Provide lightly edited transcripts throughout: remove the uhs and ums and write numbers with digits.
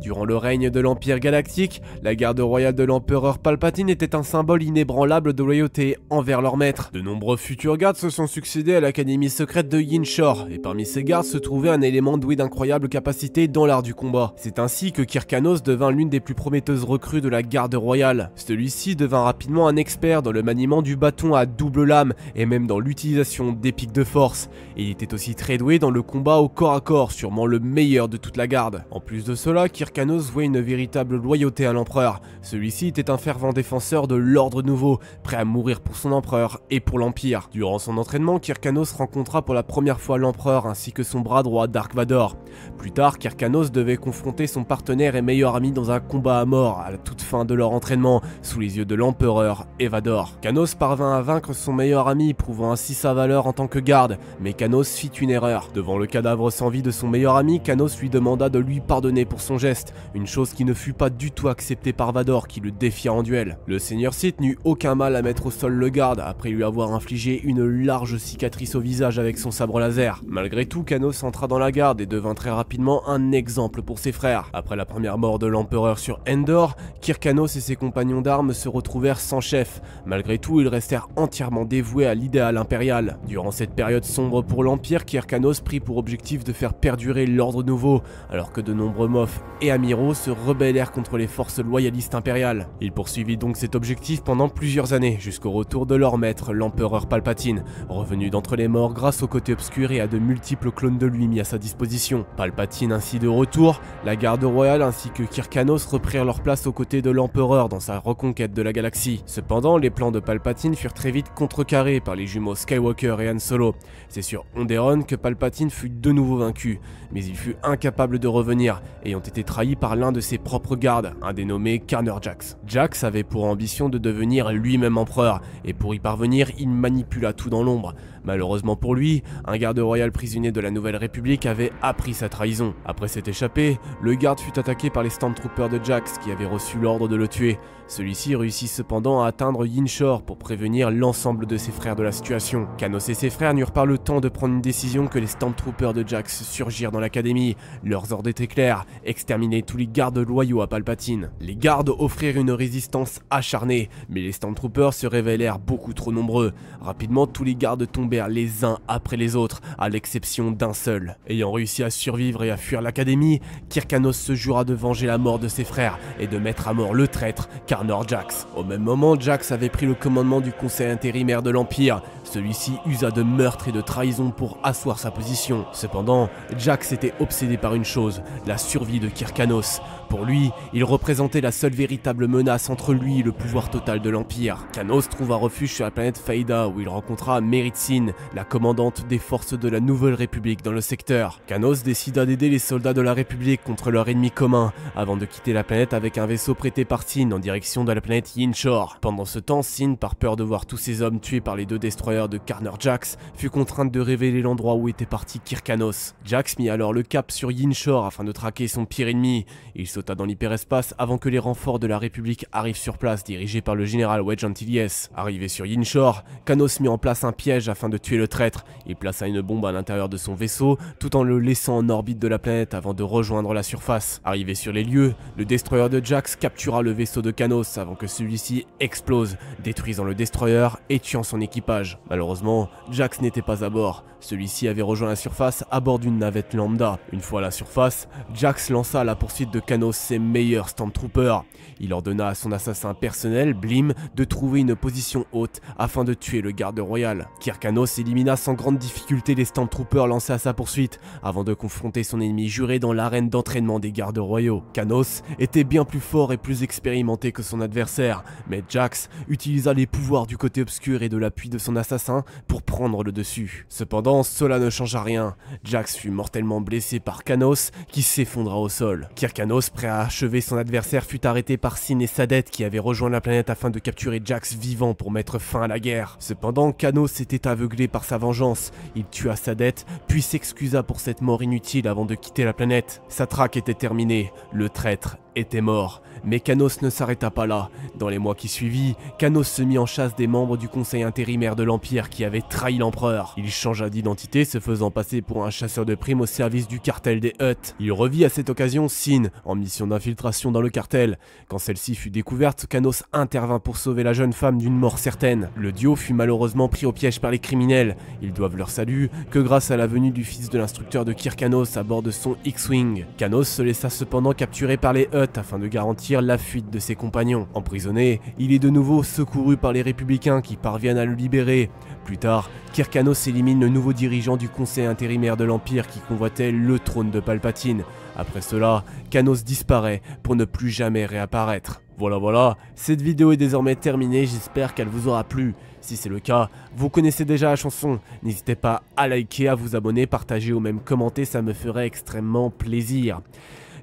Durant le règne de l'Empire Galactique, la garde royale de l'empereur Palpatine était un symbole inébranlable de loyauté envers leur maître. De nombreux futurs gardes se sont succédés à l'académie secrète de Yinchor, et parmi ces gardes se trouvait un élément doué d'incroyables capacités dans l'art du combat. C'est ainsi que Kyrkanos devint l'une des plus prometteuses recrues de la garde royale. Celui-ci devint rapidement un expert dans le maniement du bâton à double lame et même dans l'utilisation des pics de force. Et il était aussi très doué dans le combat au corps à corps, sûrement le meilleur de toute la garde. En plus de cela, Kyrkanos vouait une véritable loyauté à l'empereur. Celui-ci était un fervent défenseur de l'ordre nouveau, prêt à mourir pour son empereur et pour l'Empire. Durant son entraînement, Kyrkanos rencontra pour la première fois l'empereur ainsi que son bras droit Dark Vador. Plus tard, Kyrkanos devait confronter son partenaire et meilleur ami dans un combat à mort à la toute fin de leur entraînement, sous les yeux de l'empereur et Vador. Kyrkanos parvint à vaincre son meilleur ami, prouvant ainsi sa valeur en tant que garde, mais Kyrkanos fit une erreur. Devant le cadavre sans vie de son meilleur ami, Kyrkanos lui demanda de lui pardonner pour son geste, une chose qui ne fut pas du tout acceptée par Vador qui le défia en duel. Le Seigneur Sith n'eut aucun mal à mettre au sol le garde après lui avoir infligé une large cicatrice au visage avec son sabre laser. Malgré tout, Kyrkanos entra dans la garde et devint très rapidement un exemple pour ses frères. Après la première mort de l'empereur sur Endor, Kyrkanos et ses compagnons d'armes se retrouvèrent sans chef. Malgré tout, ils restèrent entièrement dévoués à l'idéal impérial. Durant cette période sombre pour l'Empire, Kyrkanos prit pour objectif de faire perdurer l'ordre nouveau, alors que de nombreux Moff et amiraux se rebellèrent contre les forces loyalistes impériales. Il poursuivit donc cet objectif pendant plusieurs années, jusqu'au retour de leur maître, l'empereur Palpatine, revenu d'entre les morts grâce au côté obscur et à de multiples clones de lui mis à sa disposition. Palpatine ainsi de retour, la garde royale ainsi que Kyrkanos reprirent leur place aux côtés de l'empereur dans sa reconquête de la galaxie. Cependant, les plans de Palpatine furent très vite contrecarrés par les jumeaux Skywalker et Han Solo. C'est sur Onderon que Palpatine fut de nouveau vaincu, mais il fut incapable de revenir, ayant été trahi par l'un de ses propres gardes, un dénommé Karner Jax. Jax avait pour ambition de devenir lui-même empereur, et pour y parvenir, il manipula tout dans l'ombre. Malheureusement pour lui, un garde royal prisonnier de la Nouvelle République avait appris sa trahison. Après s'être échappé, le garde fut attaqué par les Stormtroopers de Jax qui avaient reçu l'ordre de le tuer. Celui-ci réussit cependant à atteindre Yinchor pour prévenir l'ensemble de ses frères de la situation. Kyrkanos et ses frères n'eurent pas le temps de prendre une décision que les Stormtroopers de Jax surgirent dans l'académie. Leurs ordres étaient clairs, exterminer tous les gardes loyaux à Palpatine. Les gardes offrirent une résistance acharnée, mais les Stormtroopers se révélèrent beaucoup trop nombreux. Rapidement, tous les gardes tombèrent les uns après les autres, à l'exception d'un seul. Ayant réussi à survivre et à fuir l'académie, Kyrkanos se jura de venger la mort de ses frères et de mettre à mort le traître Karner Jax. Au même moment, Jax avait pris le commandement du conseil intérimaire de l'Empire. Celui-ci usa de meurtre et de trahison pour asseoir sa position. Cependant, Jax était obsédé par une chose, la survie de Kyrkanos. Pour lui, il représentait la seule véritable menace entre lui et le pouvoir total de l'Empire. Kyrkanos trouva refuge sur la planète Faïda où il rencontra Merit-Sin, la commandante des forces de la Nouvelle République dans le secteur. Kyrkanos décida d'aider les soldats de la République contre leur ennemi commun, avant de quitter la planète avec un vaisseau prêté par Sin en direction de la planète Yinchor. Pendant ce temps, Sin, par peur de voir tous ses hommes tués par les deux destroyers de Karner Jax, fut contrainte de révéler l'endroit où était parti Kyrkanos. Jax mit alors le cap sur Yinchor afin de traquer son pire ennemi. Il sauta dans l'hyperespace avant que les renforts de la République arrivent sur place, dirigés par le général Wedge Antilles. Arrivé sur Yinchor, Kyrkanos mit en place un piège afin de tuer le traître. Il plaça une bombe à l'intérieur de son vaisseau, tout en le laissant en orbite de la planète avant de rejoindre la surface. Arrivé sur les lieux, le destroyer de Jax captura le vaisseau de Kyrkanos avant que celui-ci explose, détruisant le destroyer et tuant son équipage. Malheureusement, Jax n'était pas à bord. Celui-ci avait rejoint la surface à bord d'une navette lambda. Une fois à la surface, Jax lança à la poursuite de Kyrkanos ses meilleurs Stormtroopers. Il ordonna à son assassin personnel, Blim, de trouver une position haute afin de tuer le garde royal. Kyrkanos élimina sans grande difficulté les Stormtroopers lancés à sa poursuite, avant de confronter son ennemi juré dans l'arène d'entraînement des gardes royaux. Kyrkanos était bien plus fort et plus expérimenté que son adversaire, mais Jax utilisa les pouvoirs du côté obscur et de l'appui de son assassin pour prendre le dessus. Cependant, cela ne changea rien. Jax fut mortellement blessé par Kyrkanos qui s'effondra au sol. Kyrkanos, prêt à achever son adversaire, fut arrêté par Sin et Sadet qui avaient rejoint la planète afin de capturer Jax vivant pour mettre fin à la guerre. Cependant, Kyrkanos était aveuglé par sa vengeance. Il tua Sadet, puis s'excusa pour cette mort inutile avant de quitter la planète. Sa traque était terminée, le traître était mort. Mais Kanos ne s'arrêta pas là. Dans les mois qui suivirent, Kanos se mit en chasse des membres du conseil intérimaire de l'Empire qui avaient trahi l'empereur. Il changea d'identité, se faisant passer pour un chasseur de primes au service du cartel des Hutt. Il revit à cette occasion Sin, en mission d'infiltration dans le cartel. Quand celle-ci fut découverte, Kanos intervint pour sauver la jeune femme d'une mort certaine. Le duo fut malheureusement pris au piège par les criminels. Ils doivent leur salut que grâce à la venue du fils de l'instructeur de Kirkanos à bord de son X-Wing. Kanos se laissa cependant capturer par les Hutt afin de garantir la fuite de ses compagnons. Emprisonné, il est de nouveau secouru par les républicains qui parviennent à le libérer. Plus tard, Kirkanos élimine le nouveau dirigeant du conseil intérimaire de l'Empire qui convoitait le trône de Palpatine. Après cela, Kanos disparaît pour ne plus jamais réapparaître. Voilà, cette vidéo est désormais terminée, j'espère qu'elle vous aura plu. Si c'est le cas, vous connaissez déjà la chanson, n'hésitez pas à liker, à vous abonner, partager ou même commenter, ça me ferait extrêmement plaisir.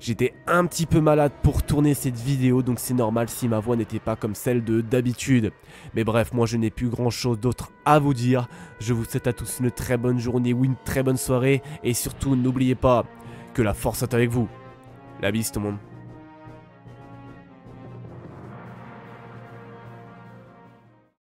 J'étais un petit peu malade pour tourner cette vidéo, donc c'est normal si ma voix n'était pas comme celle de d'habitude. Mais bref, moi je n'ai plus grand chose d'autre à vous dire. Je vous souhaite à tous une très bonne journée ou une très bonne soirée. Et surtout, n'oubliez pas que la force est avec vous. La bise tout le monde.